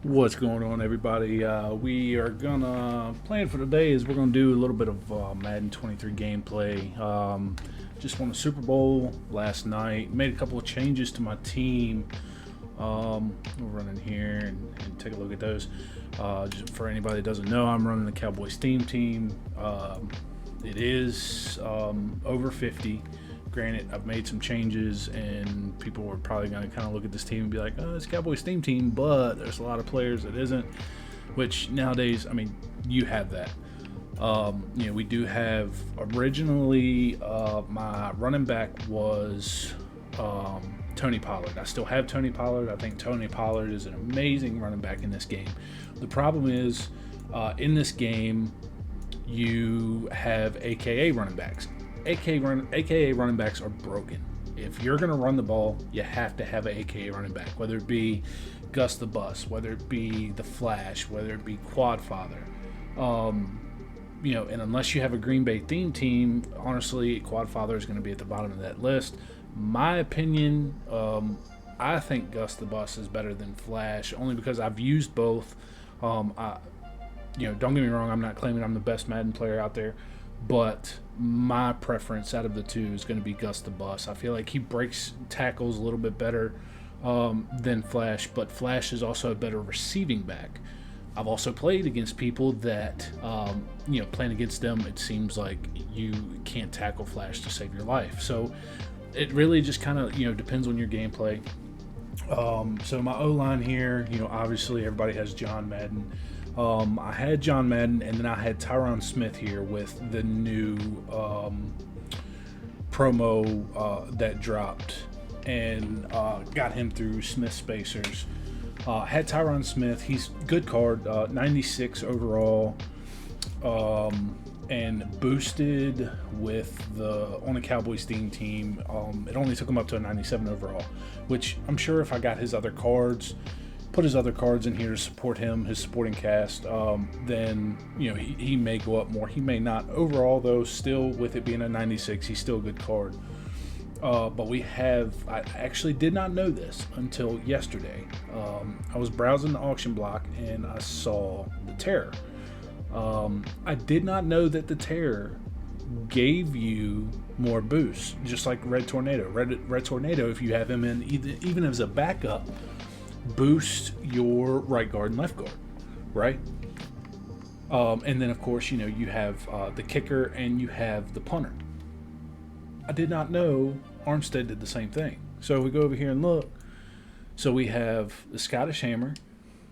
What's going on, everybody? We are gonna plan for today is we're gonna do a little bit of Madden 23 gameplay. Just won a Super Bowl last night. Made a couple of changes to my team. We'll run in here and take a look at those. Just for anybody that doesn't know, I'm running the Cowboys team. It is over 50. Granted, I've made some changes, and people are probably going to kind of look at this team and be like, "Oh, it's Cowboys team," but there's a lot of players that isn't. Which nowadays, I mean, you have that. We do have originally my running back was Tony Pollard. I still have Tony Pollard. I think Tony Pollard is an amazing running back in this game. The problem is, in this game, you have AKA running backs. AKA running backs are broken. If you're going to run the ball, you have to have an AKA running back, whether it be Gus the Bus, whether it be the Flash, whether it be Quadfather. And unless you have a Green Bay theme team, honestly, Quadfather is going to be at the bottom of that list. My opinion, I think Gus the Bus is better than Flash, only because I've used both. Don't get me wrong, I'm not claiming I'm the best Madden player out there, but my preference out of the two is going to be Gus the Bus. I feel like he breaks tackles a little bit better than Flash, but Flash is also a better receiving back. I've also played against people that, playing against them, it seems like you can't tackle Flash to save your life. So it really just kind of, depends on your gameplay. So my O-line here, obviously everybody has John Madden. I had John Madden, and then I had Tyron Smith here with the new promo that dropped, and got him through Smith Spacers. Had Tyron Smith. He's good card, 96 overall, and boosted with on a Cowboys team. It only took him up to a 97 overall, which I'm sure if I got his other cards, put his other cards in here to support him, his supporting cast, then he may go up more. He may not. Overall, though, still with it being a 96, he's still a good card. But I actually did not know this until yesterday. I was browsing the auction block and I saw the Terror. I did not know that the Terror gave you more boosts, just like Red Tornado. Red Tornado, if you have him in even as a backup, boost your right guard and left guard, right? And then, of course, you have the kicker and you have the punter. I did not know Armstead did the same thing. So we go over here and look. So we have the Scottish Hammer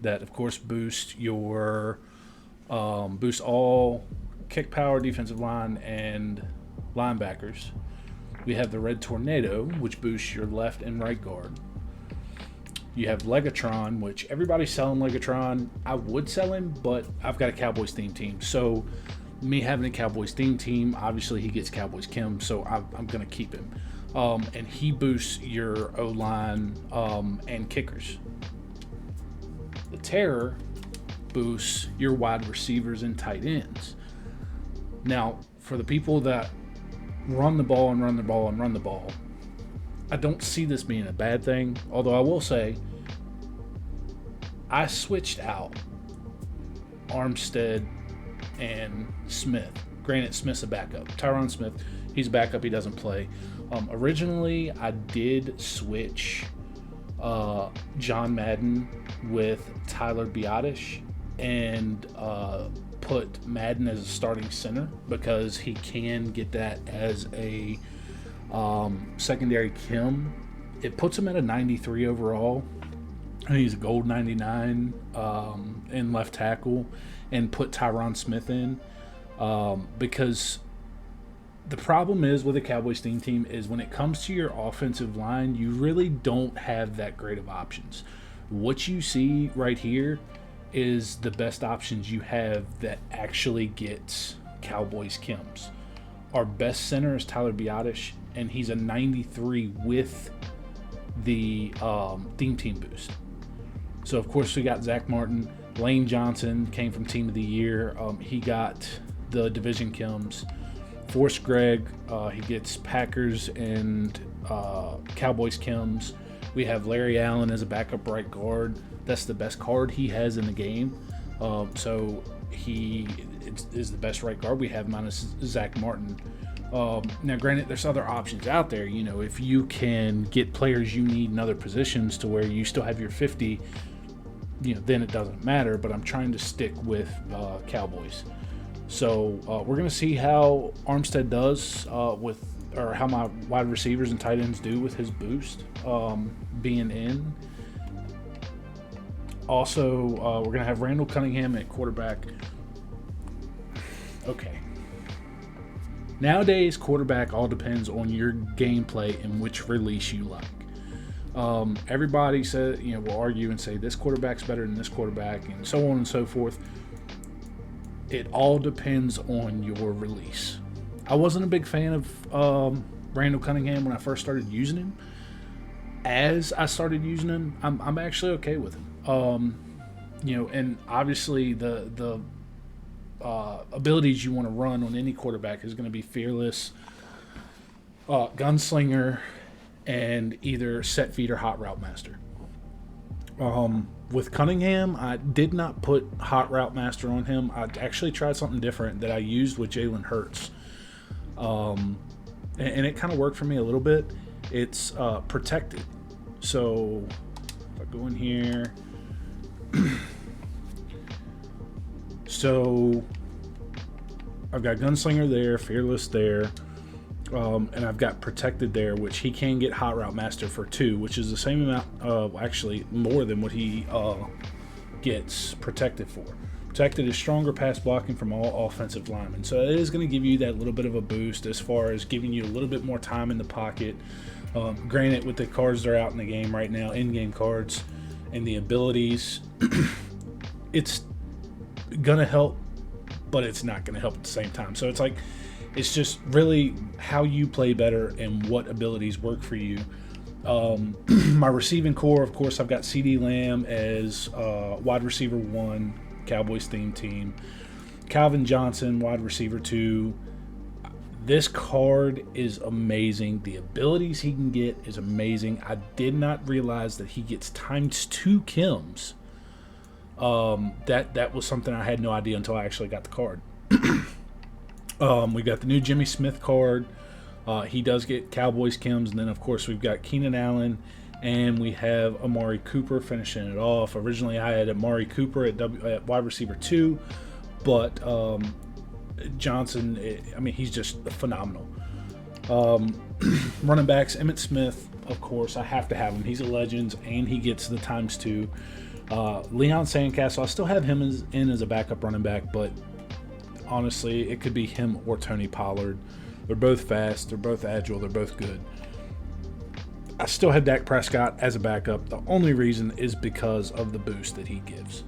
that, of course, boosts all kick power, defensive line, and linebackers. We have the Red Tornado, which boosts your left and right guard. You have Legatron, which everybody's selling Legatron. I would sell him, but I've got a Cowboys team. So me having a Cowboys team, obviously he gets Cowboys Kim, so I'm going to keep him. And he boosts your O-line and kickers. The Terror boosts your wide receivers and tight ends. Now, for the people that run the ball, I don't see this being a bad thing, although I will say I switched out Armstead and Smith. Granted, Smith's a backup. Tyron Smith, he's a backup. He doesn't play. Originally, I did switch John Madden with Tyler Biotish and put Madden as a starting center because he can get that as a secondary Kim. It puts him at a 93 overall. I think he's a gold 99 in left tackle, and put Tyron Smith in because the problem is with a Cowboys team is when it comes to your offensive line, you really don't have that great of options. What you see right here is the best options you have that actually gets Cowboys Kims. Our best center is Tyler Biotish, and he's a 93 with the team boost. So, of course, we got Zach Martin. Lane Johnson came from Team of the Year. He got the Division Kims. Forrest Gregg, he gets Packers and Cowboys Kims. We have Larry Allen as a backup right guard. That's the best card he has in the game. So he is the best right guard we have, minus Zach Martin. Now, granted, there's other options out there. You know, if you can get players you need in other positions to where you still have your 50, you know, then it doesn't matter. But I'm trying to stick with Cowboys. So we're going to see how Armstead does or how my wide receivers and tight ends do with his boost being in. Also, we're going to have Randall Cunningham at quarterback. Okay. Nowadays, quarterback all depends on your gameplay and which release you like. Everybody said, you know, will argue and say this quarterback's better than this quarterback, and so on and so forth. It all depends on your release. I wasn't a big fan of Randall Cunningham when I first started using him. As I started using him, I'm actually okay with him. You know, and obviously the abilities you want to run on any quarterback is going to be fearless, gunslinger, and either set feet or hot route master. With Cunningham, I did not put hot route master on him. I actually tried something different that I used with Jalen Hurts. And it kind of worked for me a little bit. It's protected. So if I go in here, so I've got gunslinger there, fearless there, and I've got protected there, which he can get hot route master for 2, which is the same amount, actually more than what he gets protected for. Protected is stronger pass blocking from all offensive linemen, so it is going to give you that little bit of a boost as far as giving you a little bit more time in the pocket. Granted, with the cards that are out in the game right now, in-game cards and the abilities, it's gonna help, but it's not gonna help at the same time. So it's like, it's just really how you play better and what abilities work for you. My receiving core, of course, I've got CD Lamb as wide receiver 1, Cowboys theme team. Calvin Johnson, wide receiver 2. This card is amazing. The abilities he can get is amazing. I did not realize that he gets ×2 Kims. That was something I had no idea until I actually got the card. We got the new Jimmy Smith card. He does get Cowboys Kims. And then, of course, we've got Keenan Allen. And we have Amari Cooper finishing it off. Originally, I had Amari Cooper at wide receiver 2. But Johnson, I mean, he's just phenomenal. Running backs, Emmitt Smith, of course, I have to have him. He's a legend, and he gets the ×2. Leon Sandcastle, I still have him as a backup running back, but honestly, it could be him or Tony Pollard. They're both fast, they're both agile, they're both good. I still have Dak Prescott as a backup. The only reason is because of the boost that he gives.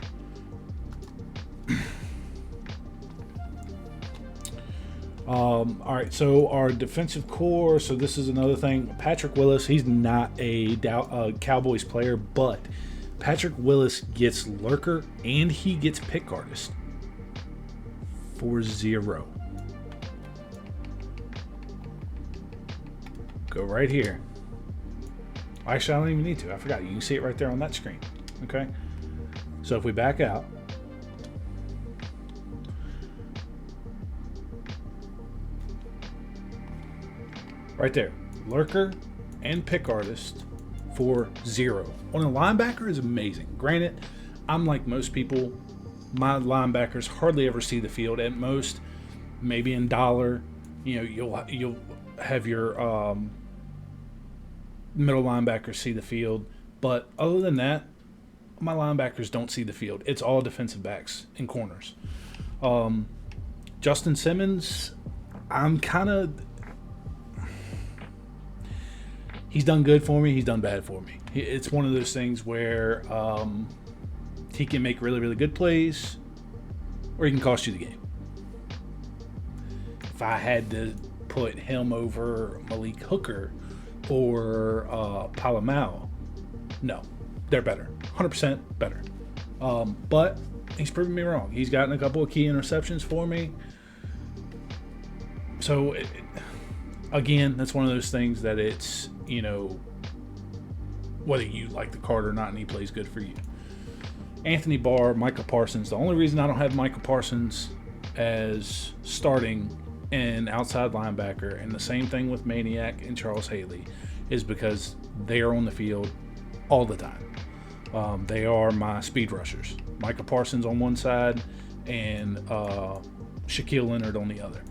All right, so our defensive core, so this is another thing. Patrick Willis, he's not a Cowboys player, but Patrick Willis gets lurker and he gets pick artist for 0. Go right here. Actually, I don't even need to. I forgot. You can see it right there on that screen. Okay. So if we back out, right there, lurker and pick artist for 0. On a linebacker is amazing. Granted, I'm like most people. My linebackers hardly ever see the field. At most, maybe in dollar, you know, you'll have your middle linebackers see the field. But other than that, my linebackers don't see the field. It's all defensive backs and corners. Justin Simmons, I'm kind of... He's done good for me. He's done bad for me. It's one of those things where he can make really, really good plays, or he can cost you the game. If I had to put him over Malik Hooker or Palomao, no, they're better. 100% better. But he's proven me wrong. He's gotten a couple of key interceptions for me. So, again, that's one of those things that it's, you know, whether you like the card or not, and he plays good for you. Anthony Barr, Micah Parsons. The only reason I don't have Micah Parsons as starting and outside linebacker, and the same thing with Maniac and Charles Haley, is because they are on the field all the time. They are my speed rushers. Micah Parsons on one side and Shaquille Leonard on the other.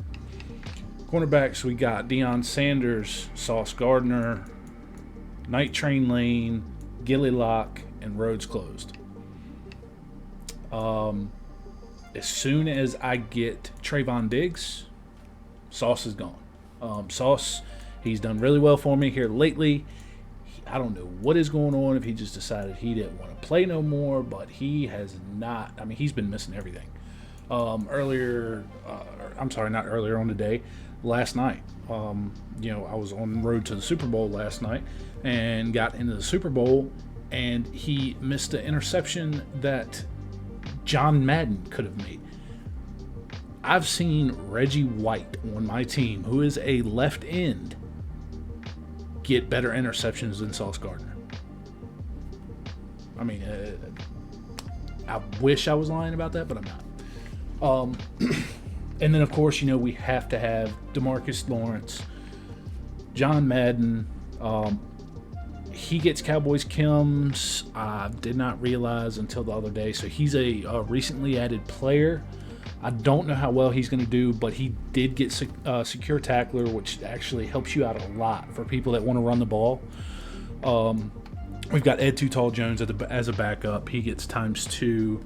Cornerbacks, we got Deion Sanders, Sauce Gardner, Night Train Lane, Gilly Lock, and Roads Closed. As soon as I get Trayvon Diggs, Sauce is gone. Sauce, he's done really well for me here lately. I don't know what is going on, if he just decided he didn't want to play no more, but he has not. I mean, he's been missing everything. Not earlier on today, last night. I was on the road to the Super Bowl last night and got into the Super Bowl, and he missed an interception that John Madden could have made. I've seen Reggie White on my team, who is a left end, get better interceptions than Sauce Gardner. I mean, I wish I was lying about that, but I'm not. And then, of course, we have to have DeMarcus Lawrence, John Madden. He gets Cowboys Kims. I did not realize until the other day. So he's a recently added player. I don't know how well he's going to do, but he did get secure tackler, which actually helps you out a lot for people that want to run the ball. We've got Ed Too Tall Jones as a backup. He gets ×2.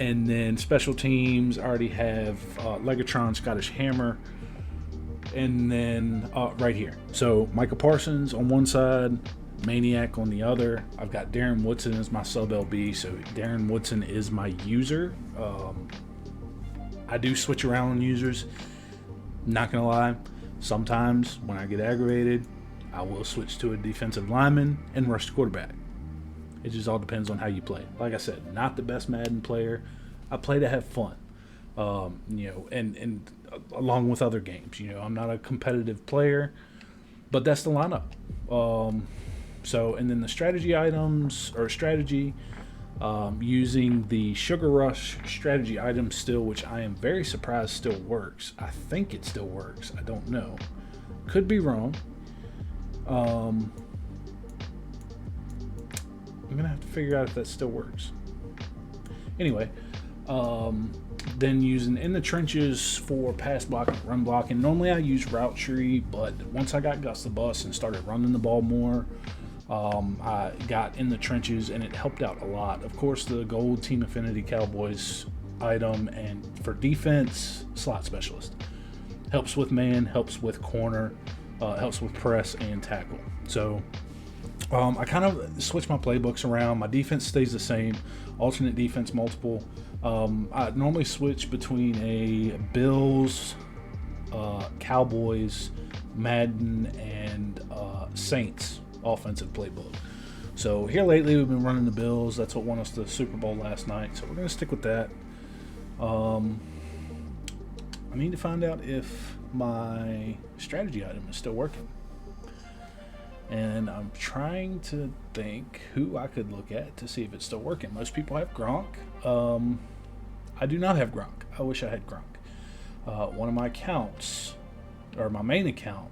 And then special teams, I already have Legatron, Scottish Hammer, and then right here. So Micah Parsons on one side, Maniac on the other. I've got Darren Woodson as my sub LB, so Darren Woodson is my user. I do switch around on users. Not gonna lie, sometimes when I get aggravated, I will switch to a defensive lineman and rush the quarterback. It just all depends on how you play. Like I said, not the best Madden player. I play to have fun, and along with other games. I'm not a competitive player, but that's the lineup. And then the strategy items, or strategy, using the Sugar Rush strategy item still, which I am very surprised still works. I think it still works. I don't know. Could be wrong. I'm going to have to figure out if that still works. Anyway, then using In the Trenches for pass blocking, run blocking. Normally I use Route Tree, but once I got Gus the Bus and started running the ball more, I got In the Trenches, and it helped out a lot. Of course, the Gold Team Affinity Cowboys item, and for defense, Slot Specialist. Helps with man, helps with corner, helps with press and tackle. So I kind of switch my playbooks around. My defense stays the same, alternate defense, multiple. I normally switch between a Bills, Cowboys, Madden, and Saints offensive playbook. So here lately we've been running the Bills. That's what won us the Super Bowl last night. So we're going to stick with that. I need to find out if my strategy item is still working. And I'm trying to think who I could look at to see if it's still working. Most people have Gronk. I do not have Gronk. I wish I had Gronk. One of my accounts, or my main account,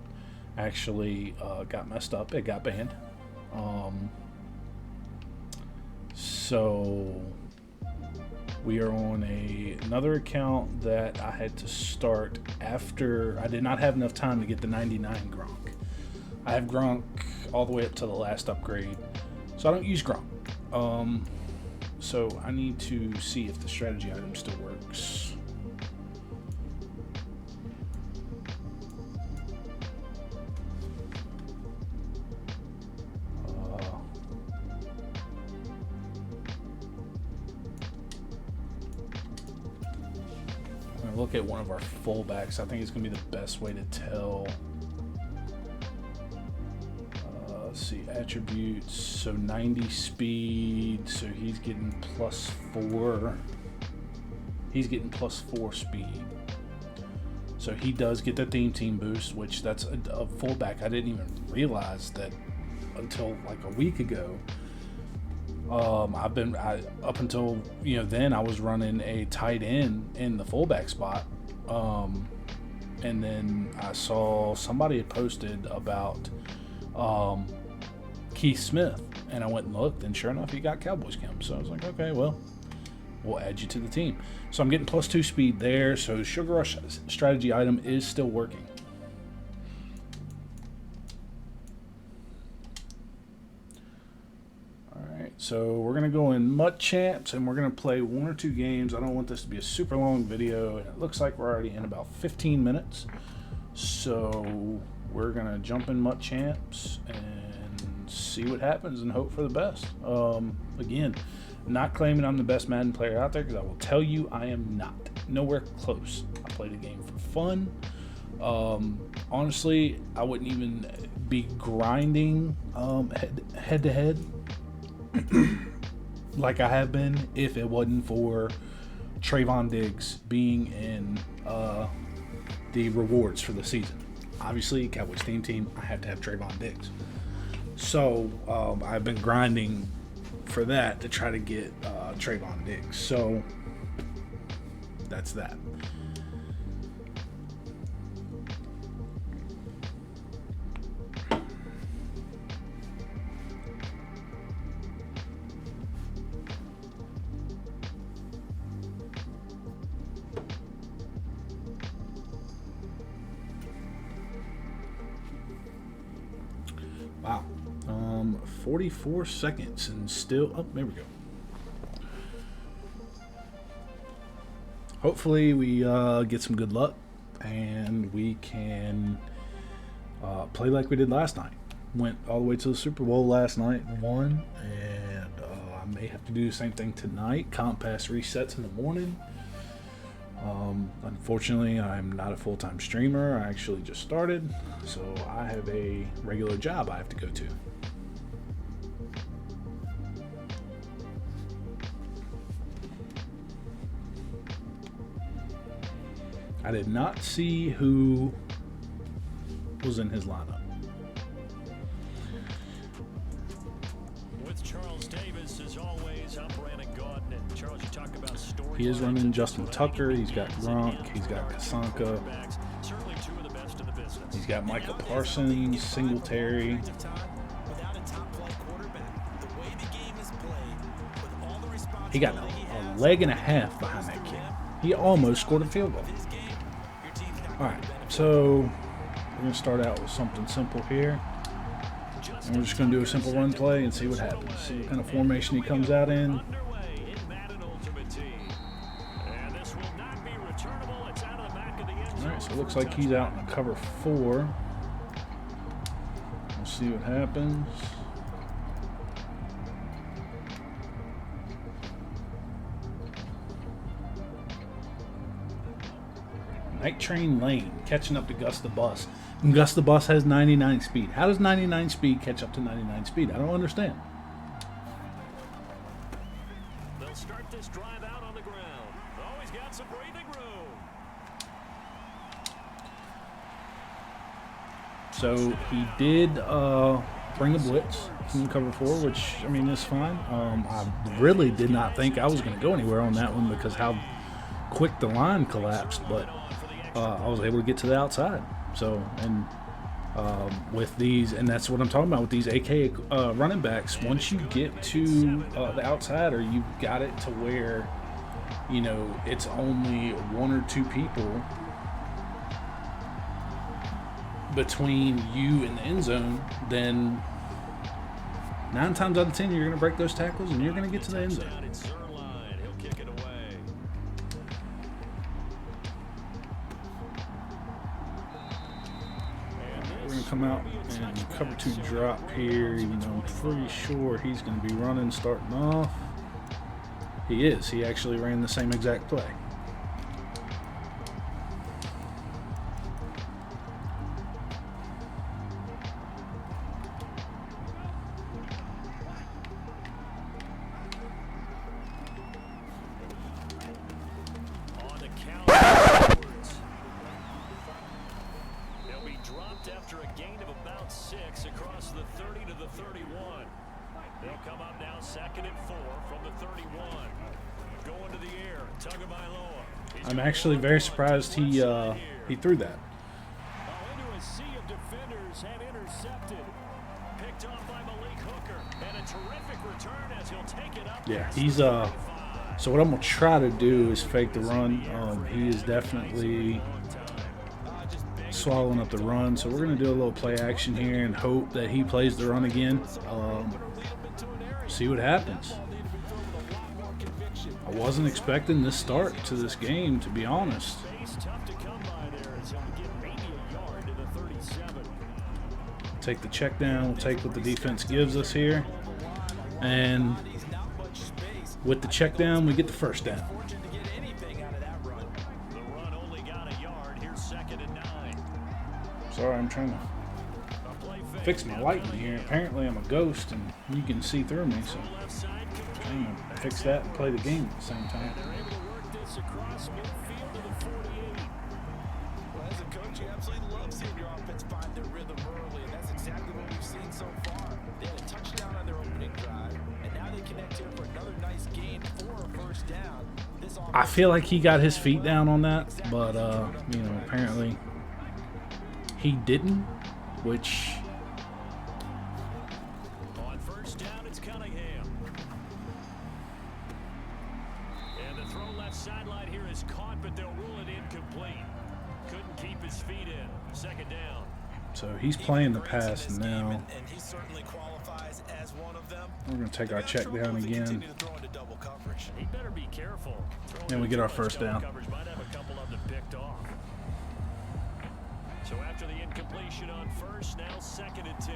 actually got messed up. It got banned. So we are on another account that I had to start after I did not have enough time to get the 99 Gronk. I have Gronk all the way up to the last upgrade, so I don't use Gronk. So I need to see if the strategy item still works. I'm going to look at one of our fullbacks. I think it's going to be the best way to tell. Let's see, attributes, so 90 speed, so he's getting +4. He's getting +4 speed. So he does get the theme team boost, which that's a fullback. I didn't even realize that until like a week ago. Up until then I was running a tight end in the fullback spot, and then I saw somebody had posted about Keith Smith, and I went and looked, and sure enough, he got Cowboys camp. So I was like, okay, well, we'll add you to the team. So I'm getting +2 speed there. So Sugar Rush strategy item is still working. So we're going to go in Mutt Champs, and we're going to play 1 or 2 games. I don't want this to be a super long video, and it looks like we're already in about 15 minutes. So we're going to jump in Mutt Champs and see what happens and hope for the best. Again, not claiming I'm the best Madden player out there, because I will tell you I am not. Nowhere close. I play the game for fun. Honestly, I wouldn't even be grinding head to head like I have been if it wasn't for Trayvon Diggs being in the rewards for the season. Obviously, Cowboys team, I have to have Trayvon Diggs. So I've been grinding for that to try to get Trayvon Diggs. So that's that. Wow. 44 seconds and still... Oh, there we go. Hopefully we get some good luck and we can play like we did last night. Went all the way to the Super Bowl last night and won. And I may have to do the same thing tonight. Comp Pass resets in the morning. Unfortunately, I'm not a full-time streamer. I actually just started, so I have a regular job I have to go to. I did not see who was in his lineup. With Charles Davis, as always, I'm Brandon Gaudin. And Charles, you talk about story. He is running Justin Tucker. He's got Gronk. He's got Kasanka. Certainly two of the best in the business. He's got Micah Parsons, Singletary. He got a leg and a half behind that kid. He almost scored a field goal. All right, so we're going to start out with something simple here. And we're just going to do a simple run play and see what happens. See what kind of formation he comes out in. All right, so it looks like he's out in a cover 4. We'll see what happens. Night Train Lane catching up to Gus the Bus. And Gus the Bus has 99 speed. How does 99 speed catch up to 99 speed? I don't understand. They'll start this drive out on the ground. Oh, he's got some breathing room. So he did bring a blitz from cover 4, which, I mean, is fine. I really did not think I was going to go anywhere on that one because how quick the line collapsed, but I was able to get to the outside. So, and with these, and that's what I'm talking about with these AK running backs, once you get to the outside, or you've got it to where, you know, it's only 1 or 2 people between you and the end zone, then 9 times out of 10 you're going to break those tackles and you're going to get to the end zone. We're going to come out and cover 2 drop here. Even though I'm pretty sure he's going to be running starting off. He is. He actually ran the same exact play. After a gain of about 6 across the 30 to the 31. They'll come up now 2nd and I'm actually very surprised he threw that. Into a sea of defenders and intercepted. Picked off by Malik Hooker. And a terrific return as he'll take it up. Yeah, he's so what I'm gonna try to do is fake the run. He is definitely swallowing up the run, so we're gonna do a little play action here and hope that he plays the run again. See what happens. I wasn't expecting this start to this game, to be honest. Take the check down. We'll take what the defense gives us here, and with the check down, we get the first down. Sorry, I'm trying to fix my lighting here. Apparently, I'm a ghost, and you can see through me, so I'm trying to fix that and play the game at the same time. As a coach, you absolutely love seeing your offense find their rhythm early, and that's exactly what we've seen so far. They had a touchdown on their opening drive, and now they connect here for another nice gain for a first down. I feel like he got his feet down on that, but apparently he didn't, which on first down, it's Cunningham. And the throw left sideline here is caught, but they'll rule it incomplete. Couldn't keep his feet in. Second down. so he's playing the pass now. And he certainly qualifies as one of them. We're going to take our check down again. He better be careful. And we get our first down. Might have a couple of them picked off. So after the incompletion on first, now second and 10.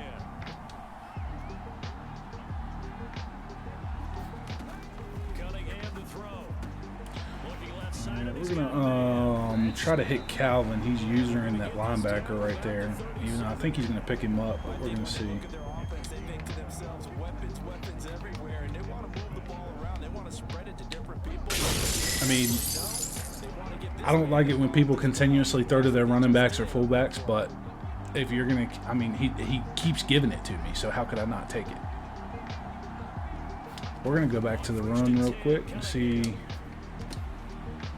Cunningham to throw. Looking left side of his We're going to try to hit Calvin. He's using that linebacker right there. Even though I think he's going to pick him up, but we're going to see. I mean, I don't like it when people continuously throw to their running backs or fullbacks, but if you're going to, I mean, he keeps giving it to me, so how could I not take it? We're going to go back to the run real quick and see.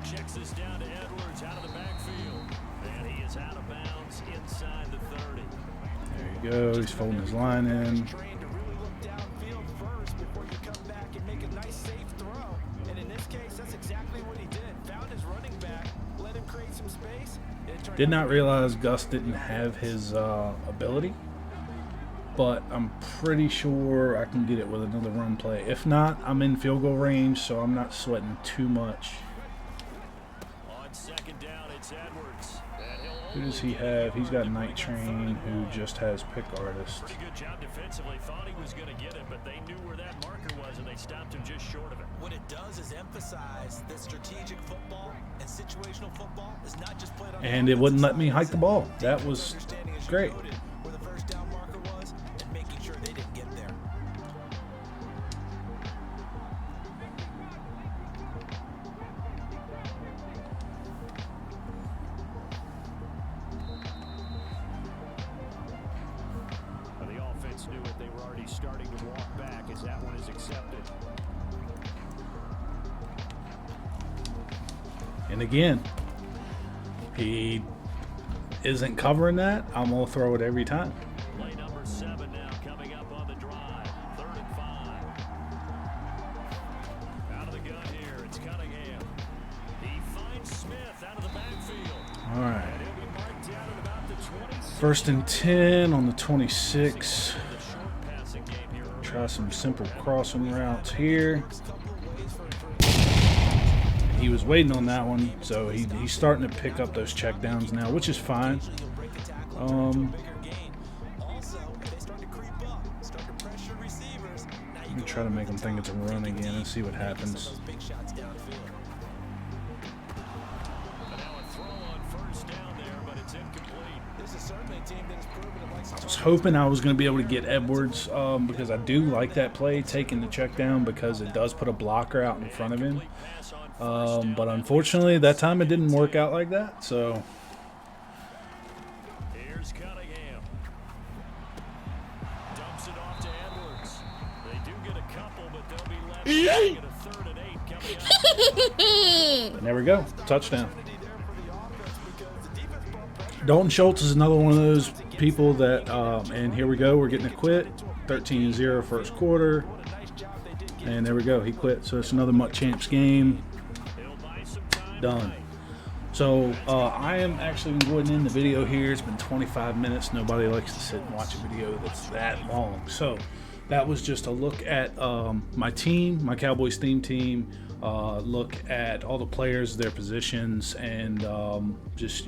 Checks this down to Edwards out of the backfield. And he is out of bounds inside the 30. There you go. He's folding his line in. Trained to really look downfield first before you come back and make a nice safe throw. And in this case, that's exactly what he did. Found his running back, let him create some space. Did not realize Gus didn't have his ability, but I'm pretty sure I can get it with another run play. If not, I'm in field goal range, so I'm not sweating too much. On second down, it's Edwards. Who does he have? He's got Night Train, who just has Pick Artist. Pretty good job defensively. Thought he was going to get it, but they knew where that marker was, and they stopped him just short of it. What it does is emphasize that strategic football and situational football is not just played on. And it wouldn't let me hike the ball. That was great. Where the first down marker was, and making sure they didn't get there. The offense knew it. They were already starting to walk back as that one is accepted. And again, he isn't covering that. I'm going to throw it every time. Play number 7 now coming up on the drive. 3rd and 5. Out of the gun here, it's Cunningham. He finds Smith out of the backfield. All right. And he'll be marked down at about the 26. 1st and 10 on the 26. The short passing game here. Try some simple crossing routes here. He was waiting on that one, so he's starting to pick up those check downs now, which is fine. Let me try to make him think it's a run again and see what happens. I was hoping I was going to be able to get Edwards because I do like that play, taking the check down, because it does put a blocker out in front of him. But unfortunately, that time it didn't work out like that. So here's Cunningham. Dumps it off to Edwards. They do get a couple, but they'll be left at a 3rd and 8 coming up. And there we go. Touchdown. Dalton Schultz is another one of those people that, and here we go. We're getting a quit. 13-0 first quarter. And there we go. He quit. So it's another Mutt Champs game. Done. So I am actually going to end the video here. It's been 25 minutes. Nobody likes to sit and watch a video that's that long. So that was just a look at my team, my Cowboys theme team. Look at all the players, their positions, and just,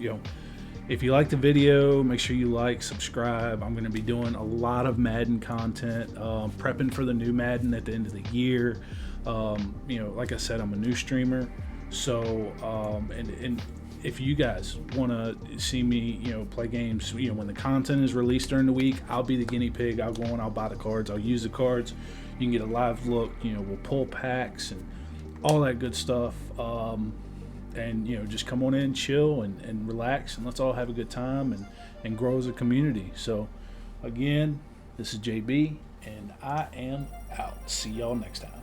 if you like the video, make sure you like, subscribe. I'm going to be doing a lot of Madden content, prepping for the new Madden at the end of the year. Like I said, I'm a new streamer. So, and if you guys want to see me, play games, when the content is released during the week, I'll be the guinea pig. I'll go and I'll buy the cards. I'll use the cards. You can get a live look. We'll pull packs and all that good stuff. And just come on in, chill, and relax, and let's all have a good time and grow as a community. So again, this is JB, and I am out. See y'all next time.